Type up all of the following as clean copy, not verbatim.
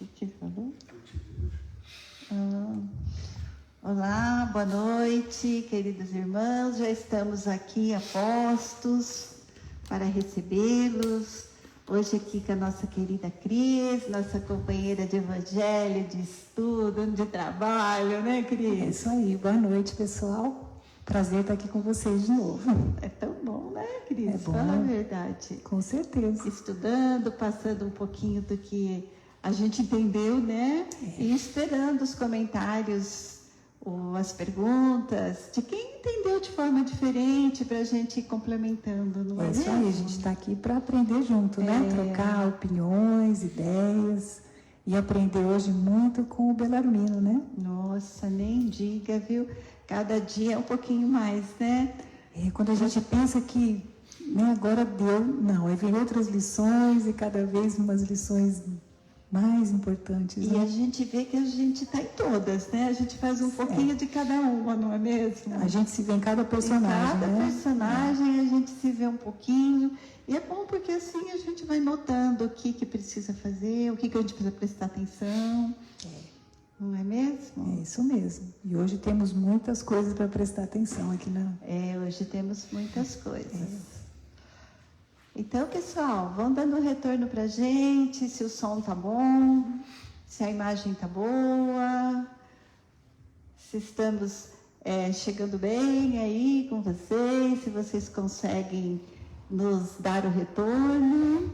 O que falou? Olá, boa noite, queridos irmãos. Já estamos aqui a postos para recebê-los. Hoje aqui com a nossa querida Cris, nossa companheira de evangelho, de estudo, de trabalho, né, Cris? É isso aí. Boa noite, pessoal. Prazer estar aqui com vocês de novo. É tão bom, né, Cris? É bom. Fala a verdade. Com certeza. Estudando, passando um pouquinho do que a gente entendeu, né? E esperando os comentários, ou as perguntas de quem entendeu de forma diferente para a gente ir complementando, não é isso mesmo? aí, a gente está aqui para aprender junto, né? Trocar opiniões, ideias e aprender hoje muito com o Belarmino, né? Nossa, nem diga, viu? Cada dia é um pouquinho mais, né? Quando a gente pensa que agora deu, não, aí vem outras lições e cada vez umas lições mais importantes. E a gente vê que a gente está em todas, né? A gente faz um pouquinho de cada uma, não é mesmo? A gente se vê em cada personagem, Em cada personagem a gente se vê um pouquinho. E é bom porque assim a gente vai notando o que precisa fazer, o que a gente precisa prestar atenção. Não é mesmo? É isso mesmo. E hoje temos muitas coisas para prestar atenção aqui na... Hoje temos muitas coisas. Então, pessoal, vão dando retorno para a gente, se o som tá bom, se a imagem tá boa, se estamos chegando bem aí com vocês, se vocês conseguem nos dar o retorno.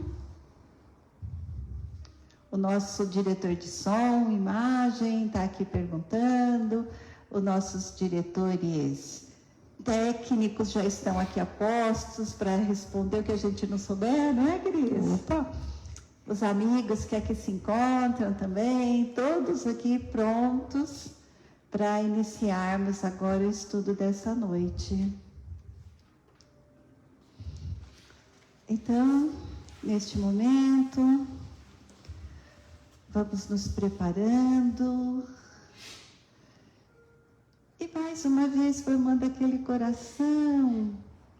O nosso diretor de som, imagem, está aqui perguntando, os nossos diretores técnicos já estão aqui a postos para responder o que a gente não souber, não é, Cris? Opa! Os amigos que aqui se encontram também, todos aqui prontos para iniciarmos agora o estudo dessa noite. Então, neste momento, vamos nos preparando. E mais uma vez formando aquele coração,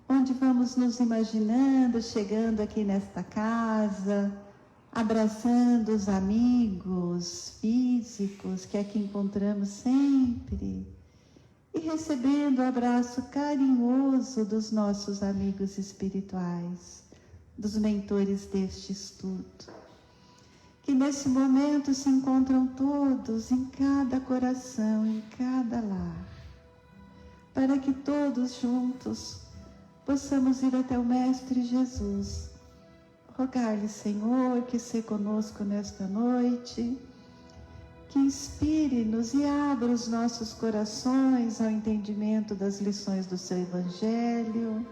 onde vamos nos imaginando, chegando aqui nesta casa, abraçando os amigos físicos que aqui encontramos sempre, e recebendo o abraço carinhoso dos nossos amigos espirituais, dos mentores deste estudo, que nesse momento se encontram todos em cada coração, em cada lar, para que todos juntos possamos ir até o Mestre Jesus, rogar-lhe, Senhor, que se conosco nesta noite, que inspire-nos e abra os nossos corações ao entendimento das lições do seu Evangelho,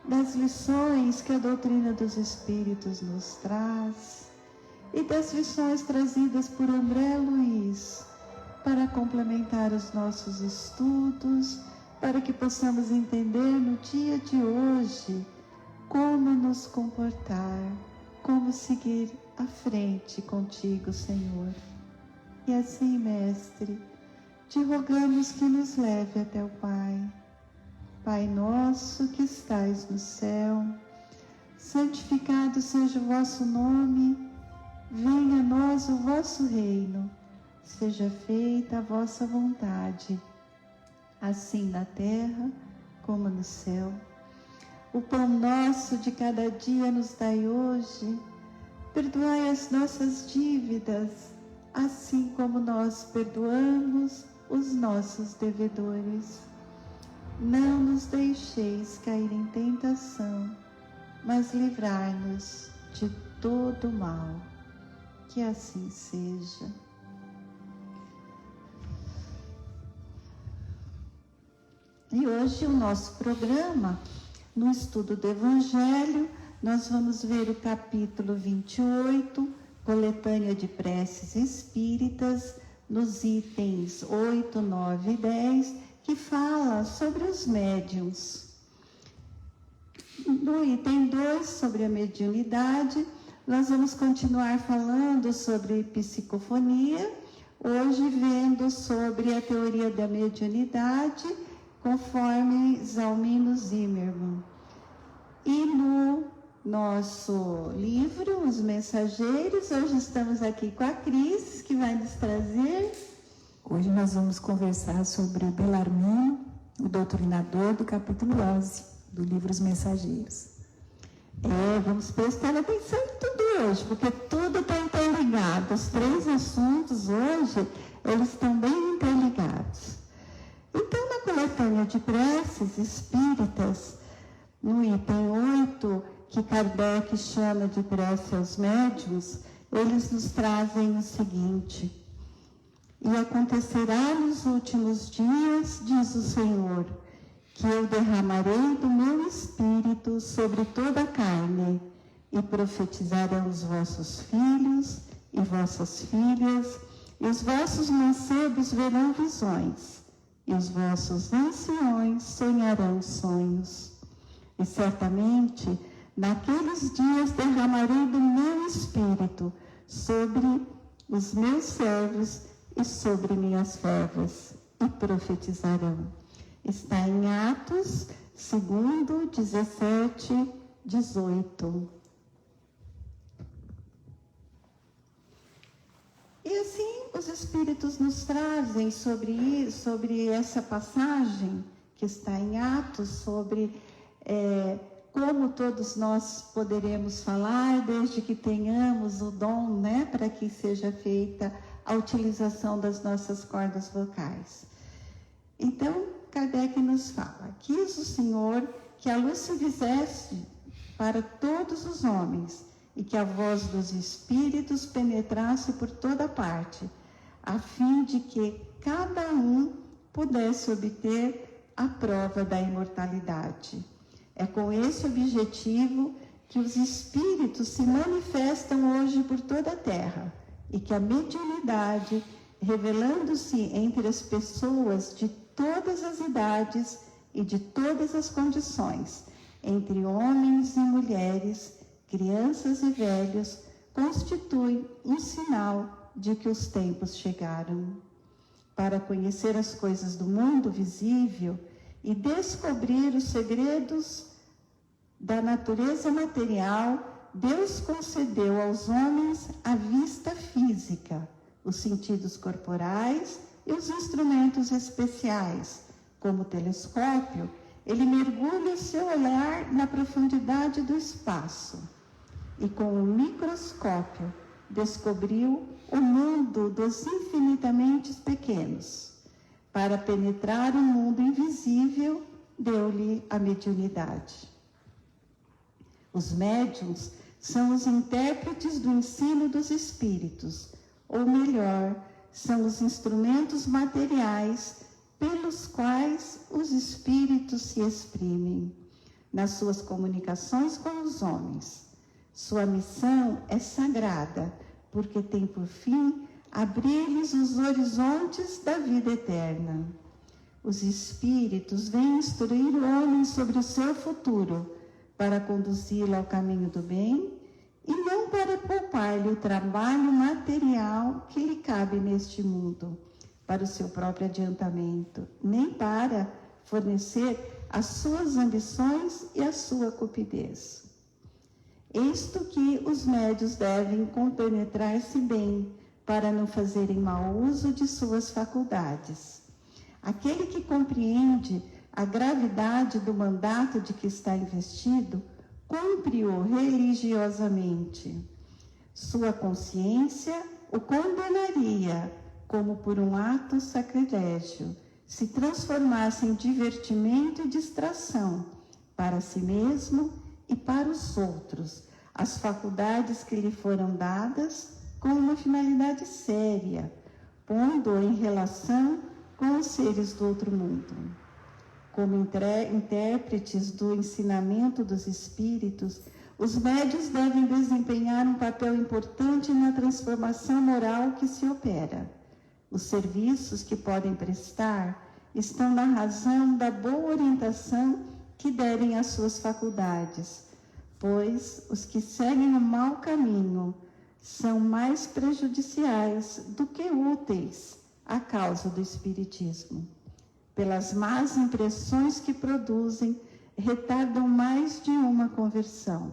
das lições que a doutrina dos Espíritos nos traz, e das lições trazidas por André Luiz, para complementar os nossos estudos, para que possamos entender no dia de hoje como nos comportar, como seguir à frente contigo, Senhor. E assim, Mestre, te rogamos que nos leve até o Pai. Pai nosso que estais no céu, santificado seja o vosso nome. Venha a nós o vosso reino, seja feita a vossa vontade, assim na terra como no céu. O pão nosso de cada dia nos dai hoje, perdoai as nossas dívidas, assim como nós perdoamos os nossos devedores. Não nos deixeis cair em tentação, mas livrai-nos de todo mal. Que assim seja. E hoje o nosso programa, no estudo do Evangelho, nós vamos ver o capítulo 28, coletânea de preces espíritas, nos itens 8, 9 e 10, que fala sobre os médiuns. No item 2, sobre a mediunidade, nós vamos continuar falando sobre psicofonia, hoje vendo sobre a teoria da mediunidade, conforme Zalmino Zimmermann. E no nosso livro, Os Mensageiros. Hoje estamos aqui com a Cris, que vai nos trazer. Hoje nós vamos conversar sobre o Bellarmino, o doutrinador, do capítulo 11 do livro Os Mensageiros. Vamos prestar atenção em tudo hoje, porque tudo está interligado. Os 3 assuntos hoje, eles estão bem interligados. Então, na coletânea de preces espíritas, no item 8, que Kardec chama de prece aos médiuns, eles nos trazem o seguinte: e acontecerá nos últimos dias, diz o Senhor, que eu derramarei do meu Espírito sobre toda a carne, e profetizarão os vossos filhos e vossas filhas, e os vossos mancebos verão visões, e os vossos anciões sonharão sonhos. E certamente, naqueles dias derramarei do meu Espírito sobre os meus servos e sobre minhas servas, e profetizarão. Está em Atos 2, 17, 18. E assim os Espíritos nos trazem sobre essa passagem que está em Atos, sobre como todos nós poderemos falar, desde que tenhamos o dom, para que seja feita a utilização das nossas cordas vocais. Então, Kardec nos fala: quis o Senhor que a luz se fizesse para todos os homens e que a voz dos Espíritos penetrasse por toda parte, a fim de que cada um pudesse obter a prova da imortalidade. É com esse objetivo que os Espíritos se manifestam hoje por toda a Terra, e que a mediunidade, revelando-se entre as pessoas de todas as idades e de todas as condições, entre homens e mulheres, crianças e velhos, constitui um sinal de que os tempos chegaram. Para conhecer as coisas do mundo visível e descobrir os segredos da natureza material, Deus concedeu aos homens a vista física, os sentidos corporais e os instrumentos especiais. Como o telescópio, ele mergulha o seu olhar na profundidade do espaço e, com o microscópio, descobriu o mundo dos infinitamente pequenos. Para penetrar o mundo invisível, deu-lhe a mediunidade. Os médiuns são os intérpretes do ensino dos Espíritos, ou melhor, são os instrumentos materiais pelos quais os Espíritos se exprimem nas suas comunicações com os homens. Sua missão é sagrada, porque tem por fim abrir-lhes os horizontes da vida eterna. Os Espíritos vêm instruir o homem sobre o seu futuro, para conduzi-lo ao caminho do bem, e não para poupar-lhe o trabalho material que lhe cabe neste mundo, para o seu próprio adiantamento, nem para fornecer as suas ambições e a sua cupidez. Isto que os médiuns devem compenetrar-se bem, para não fazerem mau uso de suas faculdades. Aquele que compreende a gravidade do mandato de que está investido, cumpre-o religiosamente. Sua consciência o condenaria, como por um ato sacrilégio, se transformasse em divertimento e distração para si mesmo e para os outros, as faculdades que lhe foram dadas com uma finalidade séria, pondo-o em relação com os seres do outro mundo. Como intérpretes do ensinamento dos Espíritos, os médiuns devem desempenhar um papel importante na transformação moral que se opera. Os serviços que podem prestar estão na razão da boa orientação que derem às suas faculdades, pois os que seguem o mau caminho são mais prejudiciais do que úteis à causa do Espiritismo. Pelas más impressões que produzem, retardam mais de uma conversão.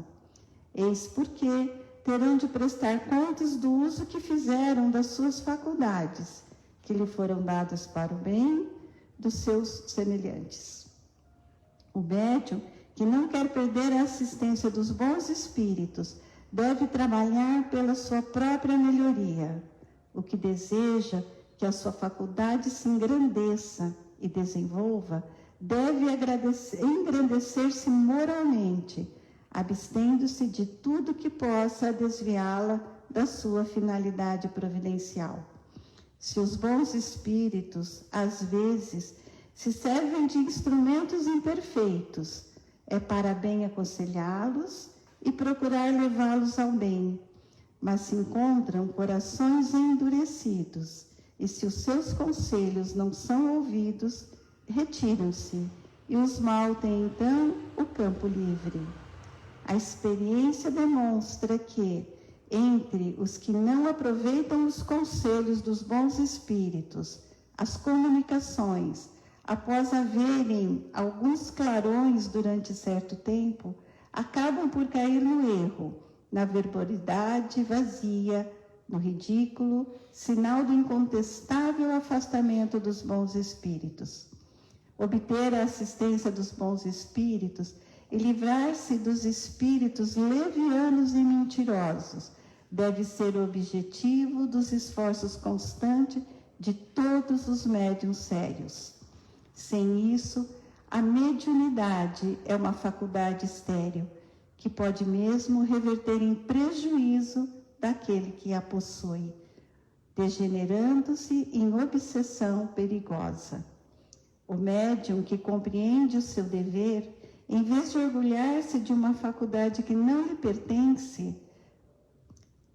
Eis porque terão de prestar contas do uso que fizeram das suas faculdades, que lhe foram dadas para o bem dos seus semelhantes. O médium, que não quer perder a assistência dos bons espíritos, deve trabalhar pela sua própria melhoria. O que deseja que a sua faculdade se engrandeça e desenvolva, deve engrandecer-se moralmente, abstendo-se de tudo que possa desviá-la da sua finalidade providencial. Se os bons espíritos, às vezes, se servem de instrumentos imperfeitos, é para bem aconselhá-los e procurar levá-los ao bem. Mas se encontram corações endurecidos, e se os seus conselhos não são ouvidos, retiram-se, e os maus têm então o campo livre. A experiência demonstra que, entre os que não aproveitam os conselhos dos bons espíritos, as comunicações, após haverem alguns clarões durante certo tempo, acabam por cair no erro, na verbosidade vazia, no ridículo, sinal do incontestável afastamento dos bons espíritos. Obter a assistência dos bons espíritos e livrar-se dos espíritos levianos e mentirosos deve ser o objetivo dos esforços constantes de todos os médiuns sérios. Sem isso, a mediunidade é uma faculdade estéril, que pode mesmo reverter em prejuízo daquele que a possui, degenerando-se em obsessão perigosa. O médium que compreende o seu dever, em vez de orgulhar-se de uma faculdade que não lhe pertence,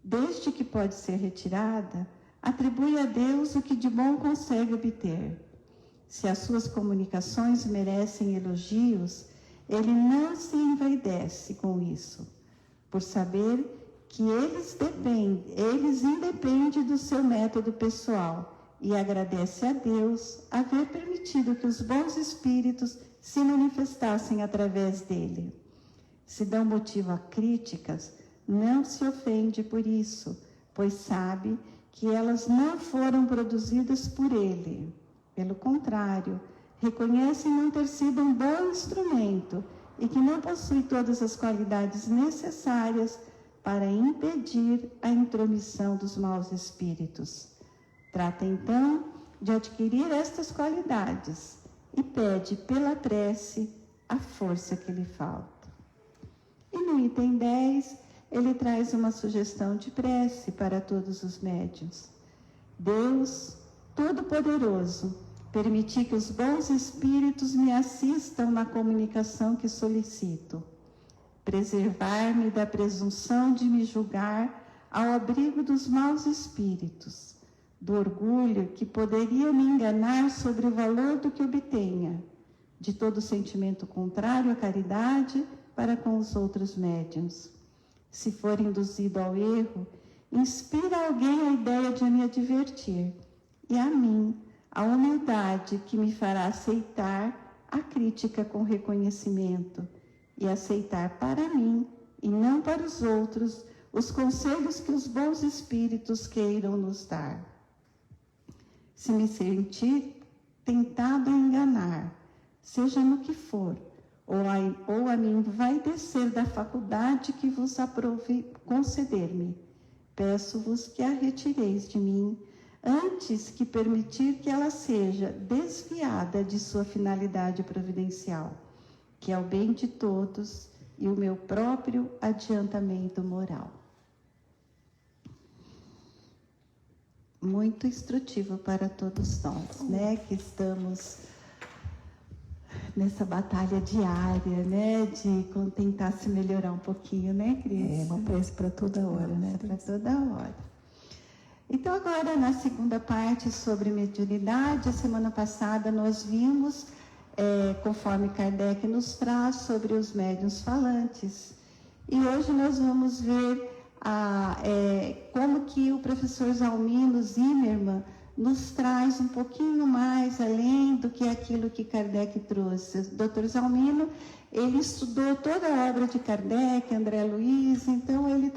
desde que pode ser retirada, atribui a Deus o que de bom consegue obter. Se as suas comunicações merecem elogios, ele não se envaidece com isso, por saber que eles independem do seu método pessoal, e agradece a Deus haver permitido que os bons espíritos se manifestassem através dele. Se dão motivo a críticas, não se ofende por isso, pois sabe que elas não foram produzidas por ele. Pelo contrário, reconhece não ter sido um bom instrumento e que não possui todas as qualidades necessárias para impedir a intromissão dos maus espíritos. Trata então de adquirir estas qualidades e pede pela prece a força que lhe falta. E no item 10, ele traz uma sugestão de prece para todos os médiuns. Deus Todo-Poderoso, permiti que os bons espíritos me assistam na comunicação que solicito. Preservar-me da presunção de me julgar ao abrigo dos maus espíritos, do orgulho que poderia me enganar sobre o valor do que obtenha, de todo sentimento contrário à caridade para com os outros médiuns. Se for induzido ao erro, inspira alguém a ideia de me advertir, e a mim a humildade que me fará aceitar a crítica com reconhecimento e aceitar para mim e não para os outros os conselhos que os bons espíritos queiram nos dar. Se me sentir tentado a enganar, seja no que for, ou a mim vai descer da faculdade que vos aprove conceder-me, peço-vos que a retireis de mim, antes que permitir que ela seja desviada de sua finalidade providencial, que é o bem de todos e o meu próprio adiantamento moral. Muito instrutivo para todos nós, né, que estamos nessa batalha diária, né, de tentar se melhorar um pouquinho, né, Cris? É uma prece para toda hora, né? Para toda hora. Então, agora, na segunda parte sobre mediunidade, a semana passada nós vimos, conforme Kardec nos traz, sobre os médiuns falantes. E hoje nós vamos ver como que o professor Zalmino Zimmermann nos traz um pouquinho mais além do que aquilo que Kardec trouxe. O Dr. Zalmino, ele estudou toda a obra de Kardec, André Luiz, então ele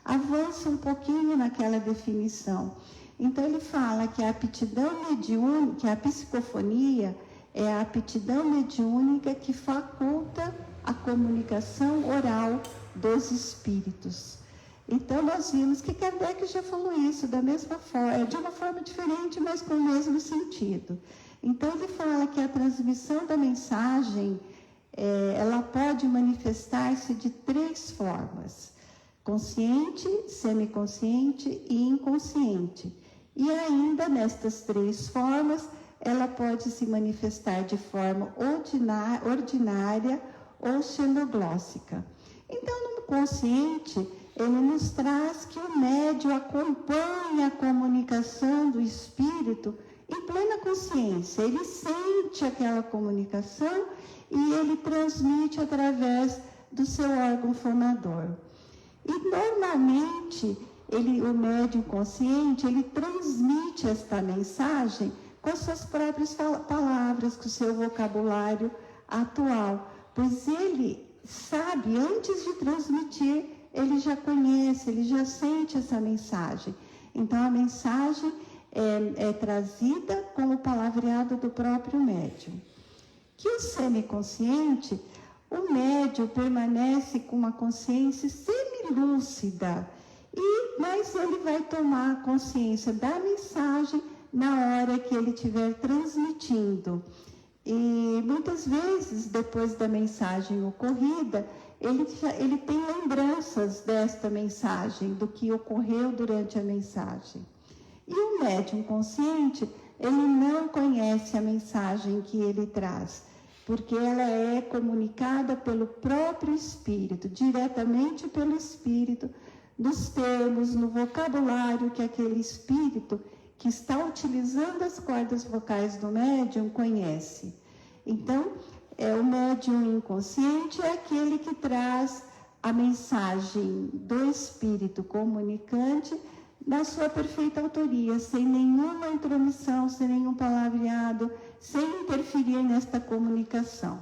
avança um pouquinho naquela definição. Então ele fala que a aptidão mediúnica, que a psicofonia é a aptidão mediúnica que faculta a comunicação oral dos espíritos. Então nós vimos que Kardec já falou isso da mesma forma, de uma forma diferente, mas com o mesmo sentido. Então ele fala que a transmissão da mensagem, ela pode manifestar-se de 3 formas: consciente, semiconsciente e inconsciente. E ainda nestas 3 formas, ela pode se manifestar de forma ordinária ou xenoglóssica. Então, no consciente, ele nos traz que o médium acompanha a comunicação do espírito em plena consciência. Ele sente aquela comunicação e ele transmite através do seu órgão fonador. E normalmente, o médium consciente, ele transmite esta mensagem com as suas próprias palavras, com o seu vocabulário atual, pois ele sabe, antes de transmitir, ele já conhece, ele já sente essa mensagem. Então, a mensagem é trazida com o palavreado do próprio médium. Que o semiconsciente, o médium permanece com uma consciência semilúcida, mas ele vai tomar consciência da mensagem na hora que ele estiver transmitindo. E muitas vezes, depois da mensagem ocorrida, ele tem lembranças desta mensagem, do que ocorreu durante a mensagem. E o médium consciente, ele não conhece a mensagem que ele traz, porque ela é comunicada pelo próprio espírito, diretamente pelo espírito, nos termos, no vocabulário que aquele espírito que está utilizando as cordas vocais do médium conhece. Então, o médium inconsciente é aquele que traz a mensagem do espírito comunicante na sua perfeita autoria, sem nenhuma intromissão, sem nenhum palavreado, sem interferir nesta comunicação.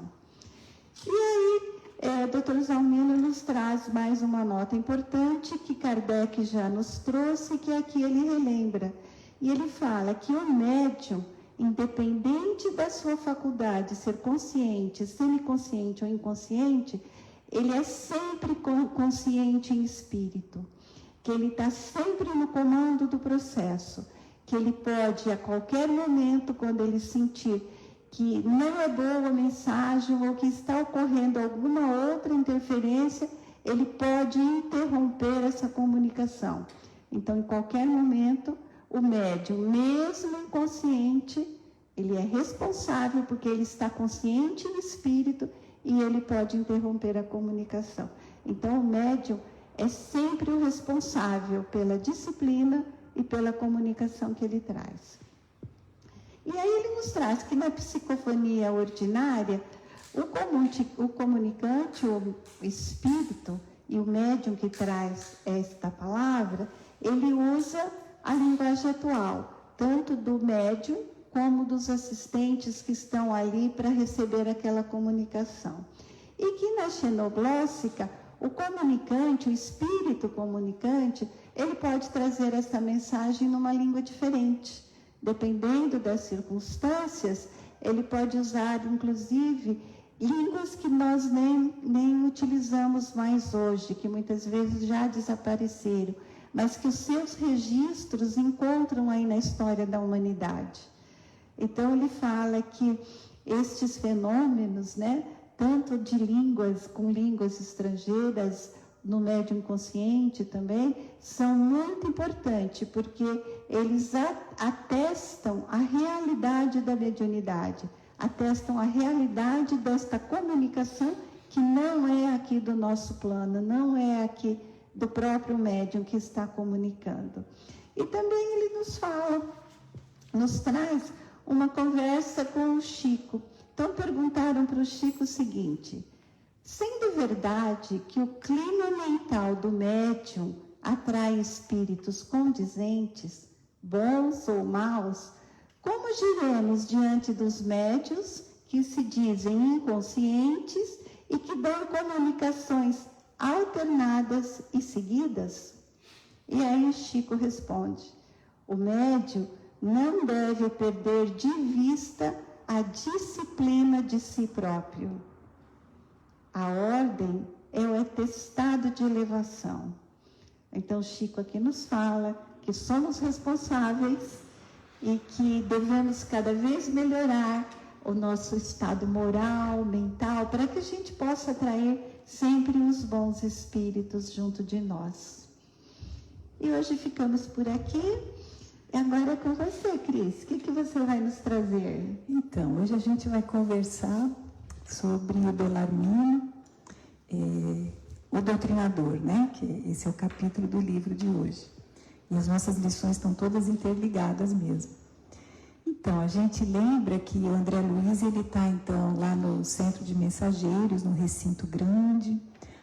E aí, Dr. Zalmino nos traz mais uma nota importante que Kardec já nos trouxe, que aqui ele relembra. E ele fala que o médium, independente da sua faculdade de ser consciente, semiconsciente ou inconsciente, ele é sempre consciente em espírito, que ele está sempre no comando do processo, que ele pode, a qualquer momento, quando ele sentir que não é boa a mensagem ou que está ocorrendo alguma outra interferência, ele pode interromper essa comunicação. Então, em qualquer momento, o médium, mesmo inconsciente, ele é responsável porque ele está consciente em espírito e ele pode interromper a comunicação. Então, o médium é sempre o responsável pela disciplina e pela comunicação que ele traz. E aí ele nos traz que na psicofonia ordinária, o comunicante, o espírito e o médium que traz esta palavra, ele usa a linguagem atual, tanto do médium como dos assistentes que estão ali para receber aquela comunicação. E que na xenoglóssica, o comunicante, o espírito comunicante, ele pode trazer essa mensagem numa língua diferente. Dependendo das circunstâncias, ele pode usar, inclusive, línguas que nós nem utilizamos mais hoje, que muitas vezes já desapareceram, mas que os seus registros encontram aí na história da humanidade. Então, ele fala que estes fenômenos, tanto de línguas, com línguas estrangeiras, no médium consciente também, são muito importantes, porque eles atestam a realidade da mediunidade, atestam a realidade desta comunicação que não é aqui do nosso plano, não é aqui do próprio médium que está comunicando. E também ele nos traz uma conversa com o Chico. Então perguntaram para o Chico o seguinte: sendo verdade que o clima mental do médium atrai espíritos condizentes, bons ou maus, como giremos diante dos médiuns que se dizem inconscientes e que dão comunicações alternadas e seguidas? E aí Chico responde: o médium não deve perder de vista a disciplina de si próprio. A ordem é o atestado de elevação. Então Chico aqui nos fala que somos responsáveis e que devemos cada vez melhorar o nosso estado moral, mental, para que a gente possa atrair sempre os bons espíritos junto de nós. E hoje ficamos por aqui. E agora é com você, Cris. O que você vai nos trazer? Então, hoje a gente vai conversar sobre o Bellarmino, o doutrinador, né? Que esse é o capítulo do livro de hoje. E as nossas lições estão todas interligadas mesmo. Então, a gente lembra que o André Luiz, ele está, então, lá no Centro de Mensageiros, no recinto grande,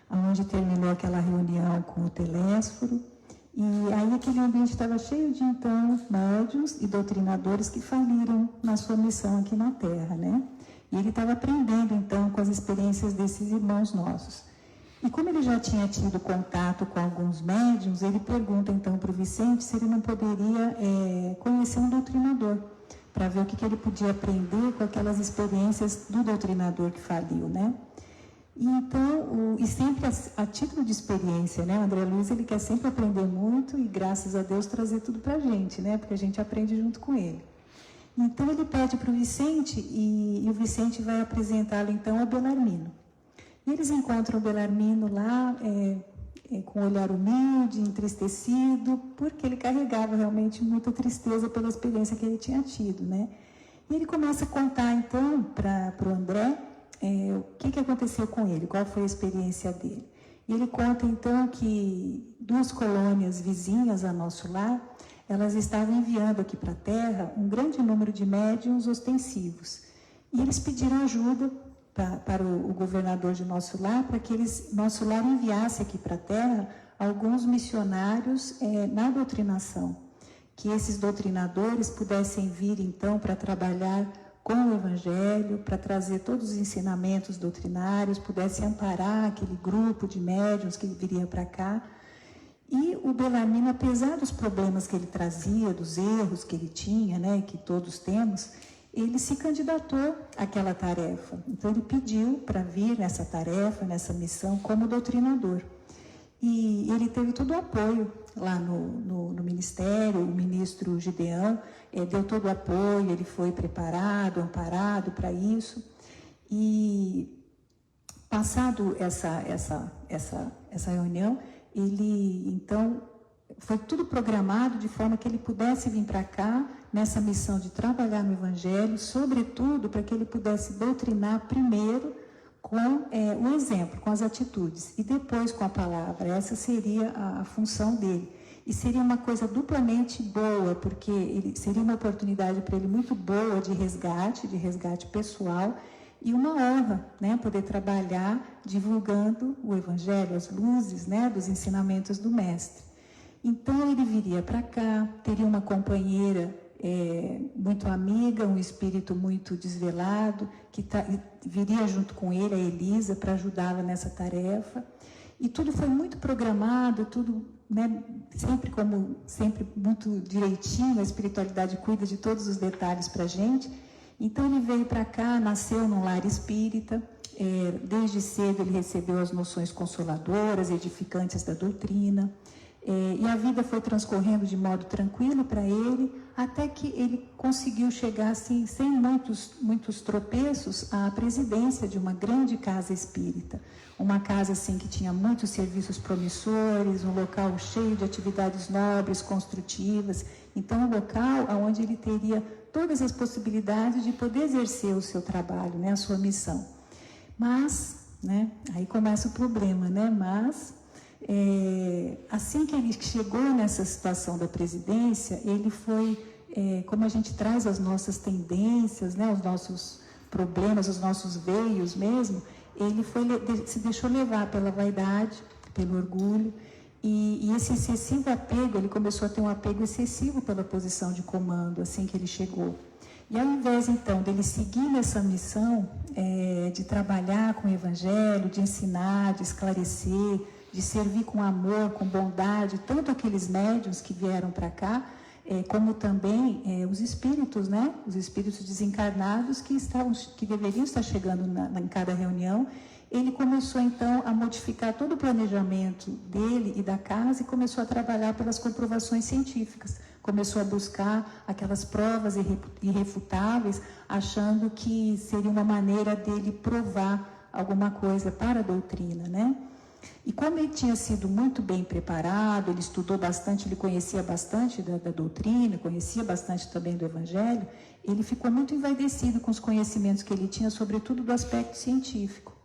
onde terminou aquela reunião com o Telésforo. E aí aquele ambiente estava cheio de, então, médiuns e doutrinadores que faliram na sua missão aqui na Terra, né? E ele estava aprendendo, então, com as experiências desses irmãos nossos. E como ele já tinha tido contato com alguns médiuns, ele pergunta, então, para o Vicente se ele não poderia conhecer um doutrinador, para ver o que ele podia aprender com aquelas experiências do doutrinador que faliu, né? E então, e sempre a título de experiência, né? O André Luiz, ele quer sempre aprender muito e, graças a Deus, trazer tudo para a gente, né? Porque a gente aprende junto com ele. Então, ele pede para o Vicente e o Vicente vai apresentá-lo, então, ao Bellarmino. E eles encontram o Bellarmino lá, com um olhar humilde, entristecido, porque ele carregava realmente muita tristeza pela experiência que ele tinha tido, né? E ele começa a contar, então, para o André, o que aconteceu com ele, qual foi a experiência dele. E ele conta, então, que 2 colônias vizinhas a nosso lar, elas estavam enviando aqui para a Terra um grande número de médiuns ostensivos. E eles pediram ajuda para o governador de nosso lar, para que nosso lar enviasse aqui para a Terra alguns missionários na doutrinação. Que esses doutrinadores pudessem vir, então, para trabalhar com o Evangelho, para trazer todos os ensinamentos doutrinários, pudesse amparar aquele grupo de médiuns que viria para cá. E o Bellarmino, apesar dos problemas que ele trazia, dos erros que ele tinha, né, que todos temos, ele se candidatou àquela tarefa. Então, ele pediu para vir nessa tarefa, nessa missão, como doutrinador. E ele teve todo o apoio lá no ministério, o ministro Gideão deu todo o apoio, ele foi preparado, amparado para isso. E passado essa reunião, ele então foi tudo programado de forma que ele pudesse vir para cá nessa missão de trabalhar no Evangelho, sobretudo para que ele pudesse doutrinar primeiro com o exemplo, com as atitudes, e depois com a palavra. Essa seria a função dele. E seria uma coisa duplamente boa, porque seria uma oportunidade para ele muito boa de resgate pessoal, e uma honra, né, poder trabalhar divulgando o Evangelho, as luzes, né, dos ensinamentos do Mestre. Então ele viria para cá, teria uma companheira muito amiga, um espírito muito desvelado, que viria junto com ele, a Elisa, para ajudá-la nessa tarefa. E tudo foi muito programado, tudo, né, sempre muito direitinho, a espiritualidade cuida de todos os detalhes para a gente. Então ele veio para cá, nasceu num lar espírita, desde cedo ele recebeu as noções consoladoras, edificantes da doutrina, e a vida foi transcorrendo de modo tranquilo para ele, até que ele conseguiu chegar, assim, sem muitos tropeços, à presidência de uma grande casa espírita. Uma casa assim, que tinha muitos serviços promissores, um local cheio de atividades nobres, construtivas. Então, um local onde ele teria todas as possibilidades de poder exercer o seu trabalho, né, a sua missão. Mas, né, aí começa o problema, né? Assim que ele chegou nessa situação da presidência, ele foi, como a gente traz as nossas tendências, né, os nossos problemas, os nossos veios mesmo, ele se deixou levar pela vaidade, pelo orgulho, E esse excessivo apego, ele começou a ter um apego excessivo pela posição de comando, assim que ele chegou. E ao invés, então, dele seguir nessa missão de trabalhar com o Evangelho, de ensinar, de esclarecer, de servir com amor, com bondade, tanto aqueles médiuns que vieram para cá, como também os espíritos, né? Os espíritos desencarnados que deveriam estar chegando em cada reunião. Ele começou, então, a modificar todo o planejamento dele e da casa e começou a trabalhar pelas comprovações científicas. Começou a buscar aquelas provas irrefutáveis, achando que seria uma maneira dele provar alguma coisa para a doutrina, né? E como ele tinha sido muito bem preparado, ele estudou bastante, ele conhecia bastante da doutrina, conhecia bastante também do Evangelho, ele ficou muito envaidecido com os conhecimentos que ele tinha, sobretudo do aspecto científico.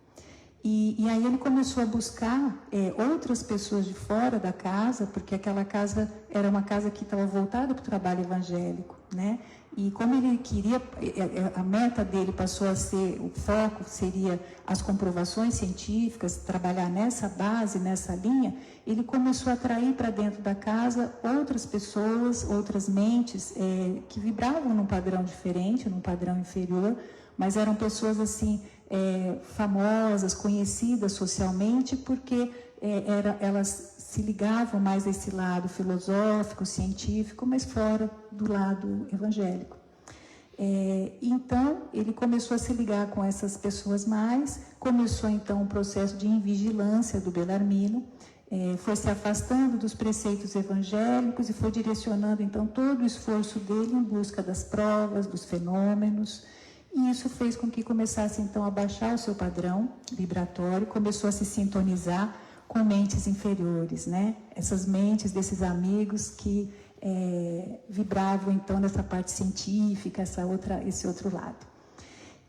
E aí ele começou a buscar outras pessoas de fora da casa, porque aquela casa era uma casa que estava voltada para o trabalho evangélico, né? E como ele queria, a meta dele passou a ser, o foco seria as comprovações científicas, trabalhar nessa base, nessa linha, ele começou a atrair para dentro da casa outras pessoas, outras mentes que vibravam num padrão diferente, num padrão inferior, mas eram pessoas assim, famosas, conhecidas socialmente, porque elas se ligavam mais a esse lado filosófico, científico, mas fora do lado evangélico. Então, ele começou a se ligar com essas pessoas mais, começou então um processo de invigilância do Bellarmino, foi se afastando dos preceitos evangélicos e foi direcionando então todo o esforço dele em busca das provas, dos fenômenos. E isso fez com que começasse, então, a baixar o seu padrão vibratório, começou a se sintonizar com mentes inferiores, né? Essas mentes desses amigos que vibravam, então, nessa parte científica, esse outro lado.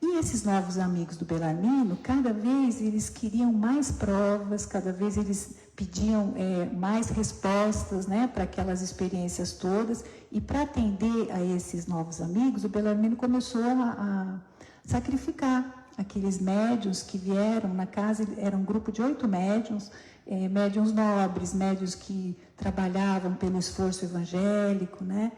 E esses novos amigos do Bellarmino, cada vez eles queriam mais provas, cada vez eles pediam mais respostas, né, para aquelas experiências todas. E para atender a esses novos amigos, o Bellarmino começou a sacrificar aqueles médiuns que vieram na casa. Era um grupo de 8 médiuns, médiuns nobres, médiuns que trabalhavam pelo esforço evangélico, né?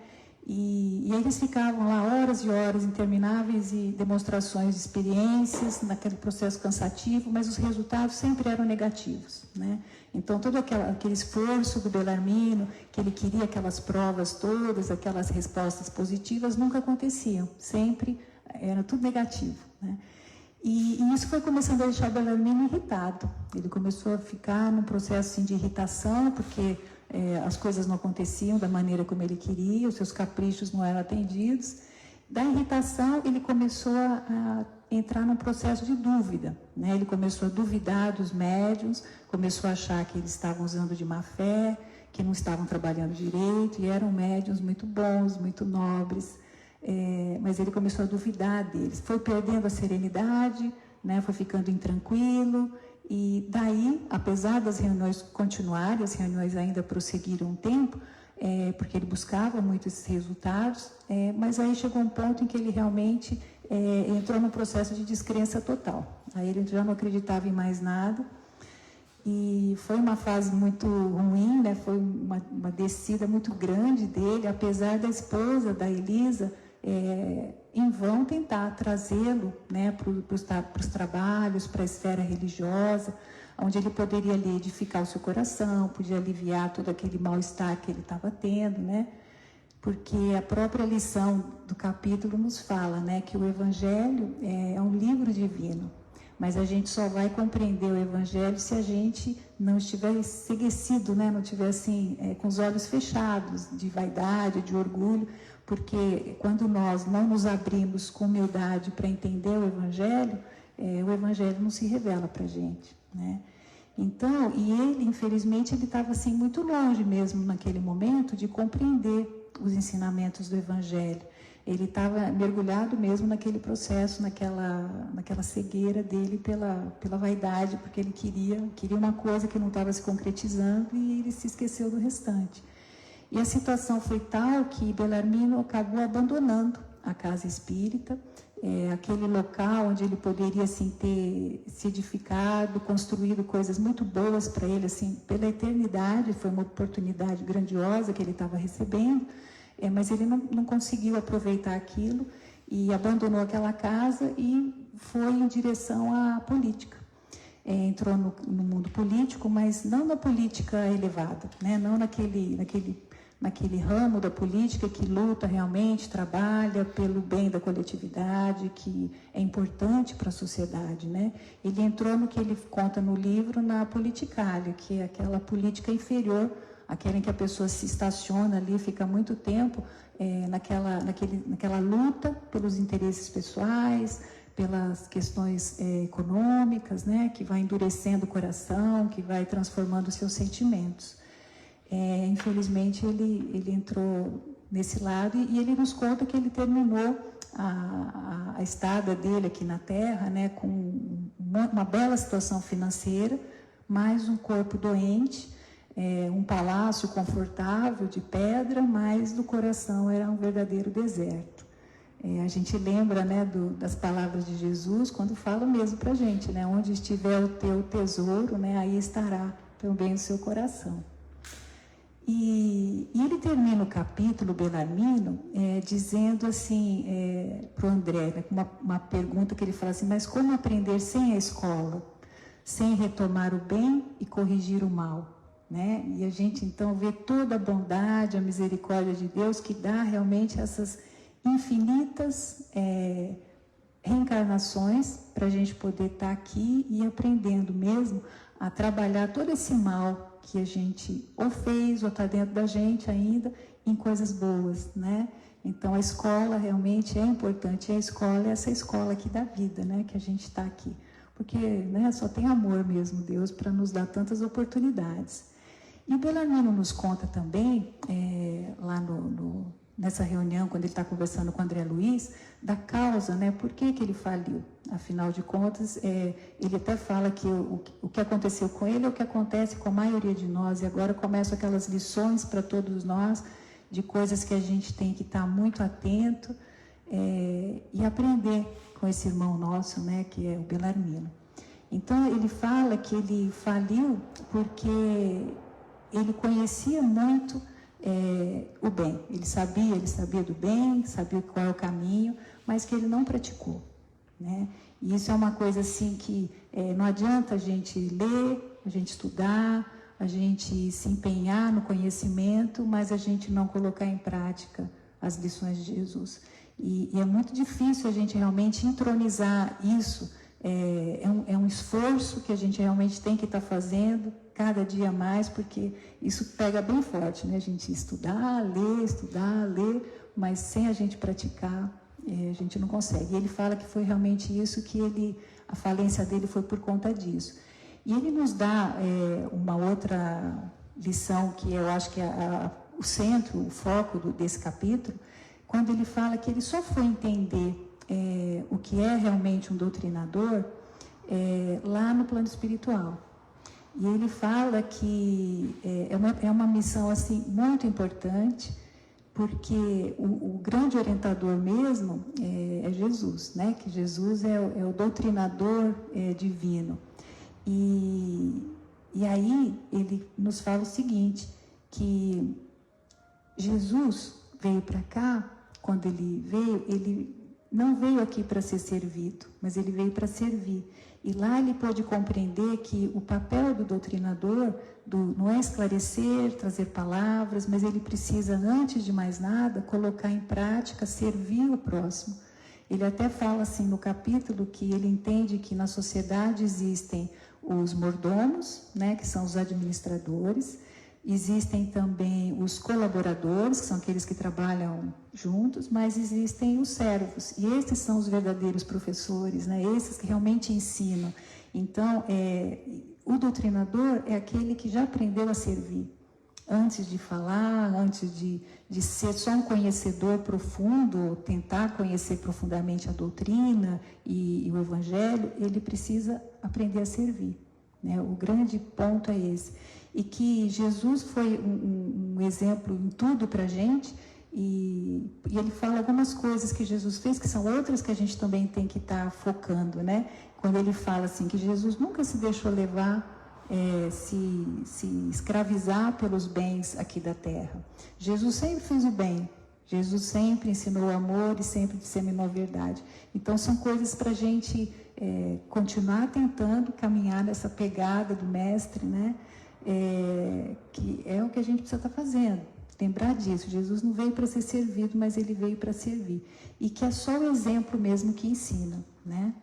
E eles ficavam lá horas e horas intermináveis e demonstrações de experiências naquele processo cansativo, mas os resultados sempre eram negativos, né? Então, todo aquele esforço do Bellarmino, que ele queria aquelas provas todas, aquelas respostas positivas, nunca aconteciam, sempre era tudo negativo, né? E isso foi começando a deixar o Bellarmino irritado. Ele começou a ficar num processo assim, de irritação, porque as coisas não aconteciam da maneira como ele queria, os seus caprichos não eram atendidos. Da irritação, ele começou a entrar num processo de dúvida, né? Ele começou a duvidar dos médiuns, começou a achar que eles estavam usando de má fé, que não estavam trabalhando direito, e eram médiuns muito bons, muito nobres, mas ele começou a duvidar deles. Foi perdendo a serenidade, né? Foi ficando intranquilo. E daí, apesar das reuniões continuarem, as reuniões ainda prosseguiram um tempo, porque ele buscava muito esses resultados, mas aí chegou um ponto em que ele realmente entrou num processo de descrença total. Aí ele já não acreditava em mais nada, e foi uma fase muito ruim, né? Foi uma descida muito grande dele, apesar da esposa, da Elisa, em vão tentar trazê-lo, né, para os trabalhos, para a esfera religiosa, onde ele poderia ali edificar o seu coração, podia aliviar todo aquele mal-estar que ele estava tendo, né? Porque a própria lição do capítulo nos fala, né, que o Evangelho é um livro divino, mas a gente só vai compreender o Evangelho se a gente não estiver enceguecido, né, não estiver assim, com os olhos fechados de vaidade, de orgulho, porque quando nós não nos abrimos com humildade para entender o Evangelho não se revela para a gente, né? Então, e ele, infelizmente, ele estava assim muito longe mesmo naquele momento de compreender os ensinamentos do Evangelho. Ele estava mergulhado mesmo naquele processo, naquela cegueira dele pela vaidade, porque ele queria uma coisa que não estava se concretizando e ele se esqueceu do restante. E a situação foi tal que Bellarmino acabou abandonando a casa espírita, aquele local onde ele poderia assim, ter se edificado, construído coisas muito boas para ele, assim, pela eternidade. Foi uma oportunidade grandiosa que ele estava recebendo, mas ele não conseguiu aproveitar aquilo e abandonou aquela casa e foi em direção à política. Entrou no mundo político, mas não na política elevada, né? Não naquele ramo da política que luta realmente, trabalha pelo bem da coletividade, que é importante para a sociedade, né? Ele entrou no que ele conta no livro, na politicália, que é aquela política inferior, aquela em que a pessoa se estaciona ali, fica muito tempo naquela luta pelos interesses pessoais, pelas questões econômicas, né? Que vai endurecendo o coração, que vai transformando os seus sentimentos. Infelizmente ele entrou nesse lado e ele nos conta que ele terminou a estada dele aqui na Terra, né, com uma bela situação financeira, mais um corpo doente, um palácio confortável de pedra, mas no coração era um verdadeiro deserto. A gente lembra, né, das palavras de Jesus quando fala mesmo para a gente, né, onde estiver o teu tesouro, né, aí estará também o seu coração. E ele termina o capítulo, Bellarmino, dizendo assim para o André, né, uma pergunta que ele fala assim: mas como aprender sem a escola, sem retomar o bem e corrigir o mal? Né? E a gente então vê toda a bondade, a misericórdia de Deus que dá realmente essas infinitas reencarnações para a gente poder estar aqui e aprendendo mesmo a trabalhar todo esse mal que a gente ou fez ou está dentro da gente ainda em coisas boas, né? Então a escola realmente é importante, a escola é essa escola aqui da vida, né? Que a gente está aqui, porque, né, só tem amor mesmo Deus para nos dar tantas oportunidades. E o Bellarmino nos conta também, lá nessa reunião, quando ele está conversando com o André Luiz, da causa, né? Por que ele faliu? Afinal de contas, ele até fala que o que aconteceu com ele é o que acontece com a maioria de nós, e agora começam aquelas lições para todos nós, de coisas que a gente tem que estar muito atento e aprender com esse irmão nosso, né? Que é o Bellarmino. Então, ele fala que ele faliu porque ele conhecia muito o bem, ele sabia do bem, sabia qual é o caminho, mas que ele não praticou, né? E isso é uma coisa assim que não adianta a gente ler, a gente estudar, a gente se empenhar no conhecimento, mas a gente não colocar em prática as lições de Jesus. E é muito difícil a gente realmente entronizar isso. É um esforço que a gente realmente tem que estar fazendo cada dia mais, porque isso pega bem forte, né? A gente estudar, ler, mas sem a gente praticar, a gente não consegue. E ele fala que foi realmente isso que a falência dele foi por conta disso. E ele nos dá uma outra lição que eu acho que é o centro, o foco desse capítulo, quando ele fala que ele só foi entender o que é realmente um doutrinador lá no plano espiritual. E ele fala que é uma missão assim, muito importante, porque o grande orientador mesmo é Jesus, né? Que Jesus é o doutrinador divino. E aí ele nos fala o seguinte, que Jesus veio para cá, quando ele não veio aqui para ser servido, mas ele veio para servir. E lá ele pôde compreender que o papel do doutrinador não é esclarecer, trazer palavras, mas ele precisa, antes de mais nada, colocar em prática, servir o próximo. Ele até fala assim no capítulo que ele entende que na sociedade existem os mordomos, né, que são os administradores, existem também os colaboradores, que são aqueles que trabalham juntos, mas existem os servos, e esses são os verdadeiros professores, né? Esses que realmente ensinam. Então, o doutrinador é aquele que já aprendeu a servir, antes de falar, antes de ser só um conhecedor profundo, tentar conhecer profundamente a doutrina e o Evangelho, ele precisa aprender a servir, né? O grande ponto é esse. E que Jesus foi um exemplo em tudo para a gente, E ele fala algumas coisas que Jesus fez, que são outras que a gente também tem que estar focando, né? Quando ele fala assim, que Jesus nunca se deixou levar, se escravizar pelos bens aqui da terra. Jesus sempre fez o bem, Jesus sempre ensinou o amor e sempre disseminou a verdade. Então são coisas para a gente continuar tentando caminhar nessa pegada do mestre, né? Que é o que a gente precisa estar fazendo. Lembrar disso, Jesus não veio para ser servido, mas ele veio para servir. E que é só o exemplo mesmo que ensina, né?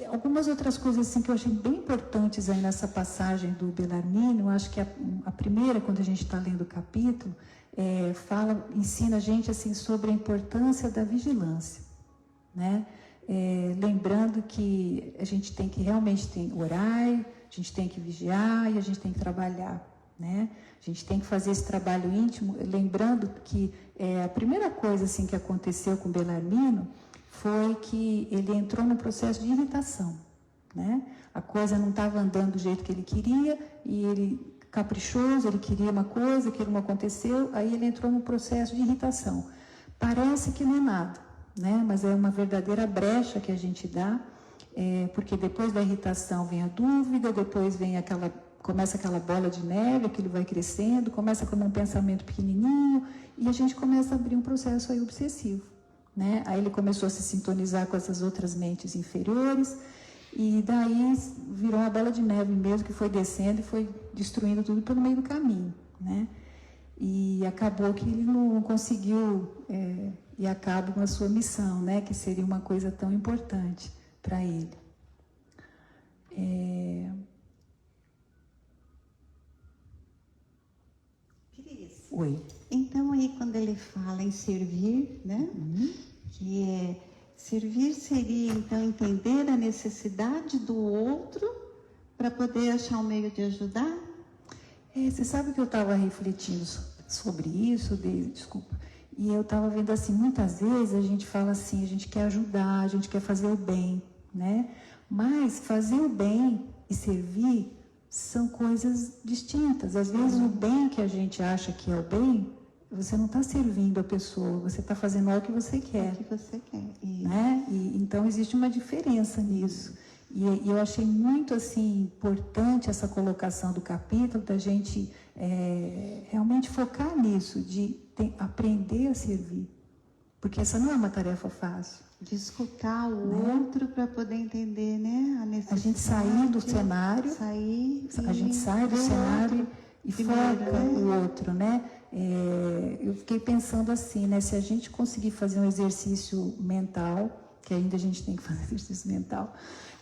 Algumas outras coisas assim, que eu achei bem importantes aí nessa passagem do Bellarmino. Eu acho que a primeira, quando a gente está lendo o capítulo, ensina a gente assim, sobre a importância da vigilância, né? Lembrando que a gente tem que realmente orar, a gente tem que vigiar e a gente tem que trabalhar, né? A gente tem que fazer esse trabalho íntimo, lembrando que a primeira coisa assim, que aconteceu com Bellarmino foi que ele entrou num processo de irritação, né? A coisa não estava andando do jeito que ele queria e ele, caprichoso, ele queria uma coisa, aquilo não aconteceu, aí ele entrou num processo de irritação. Parece que não é nada, né? Mas é uma verdadeira brecha que a gente dá, porque depois da irritação vem a dúvida, depois vem começa aquela bola de neve, aquilo vai crescendo, começa como um pensamento pequenininho e a gente começa a abrir um processo aí obsessivo, né? Aí ele começou a se sintonizar com essas outras mentes inferiores e daí virou uma bola de neve mesmo, que foi descendo e foi destruindo tudo pelo meio do caminho, né? E acabou que ele não conseguiu ir a cabo com a sua missão, né? Que seria uma coisa tão importante para ele. Oi. Então aí quando ele fala em servir, né? Que servir seria então entender a necessidade do outro para poder achar um meio de ajudar? Você sabe que eu estava refletindo sobre isso, desculpa, e eu estava vendo assim, muitas vezes a gente fala assim, a gente quer ajudar, a gente quer fazer o bem, né? Mas fazer o bem e servir são coisas distintas. Às vezes o bem que a gente acha que é o bem, você não está servindo a pessoa, você está fazendo algo que você quer. O que você quer. Né? Então existe uma diferença nisso. E eu achei muito assim, importante essa colocação do capítulo, da gente realmente focar nisso, de aprender a servir. Porque essa não é uma tarefa fácil. De escutar o outro para poder entender, né, a necessidade. A gente sair do cenário, a gente sai do cenário e foca o outro, né? Eu fiquei pensando assim, né? Se a gente conseguir fazer um exercício mental, que ainda a gente tem que fazer exercício mental,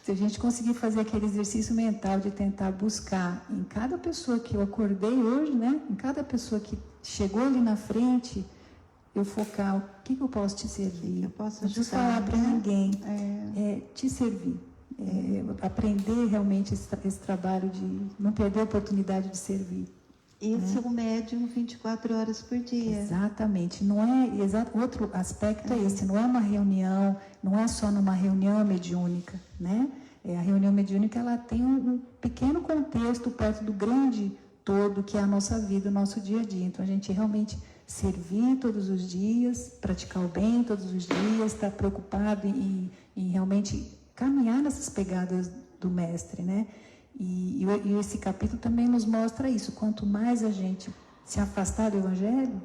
se a gente conseguir fazer aquele exercício mental de tentar buscar em cada pessoa que eu acordei hoje, né? Em cada pessoa que chegou ali na frente, eu focar o que eu posso te servir. Eu posso não preciso falar para ninguém. Te servir. Aprender realmente esse trabalho de não perder a oportunidade de servir. Esse é o médium 24 horas por dia. Exatamente. Não é, outro aspecto é esse, não é uma reunião, não é só numa reunião mediúnica, né? A reunião mediúnica, ela tem um pequeno contexto perto do grande todo que é a nossa vida, o nosso dia a dia. Então, a gente realmente servir todos os dias, praticar o bem todos os dias, estar preocupado em realmente caminhar nessas pegadas do mestre, né? E esse capítulo também nos mostra isso. Quanto mais a gente se afastar do Evangelho,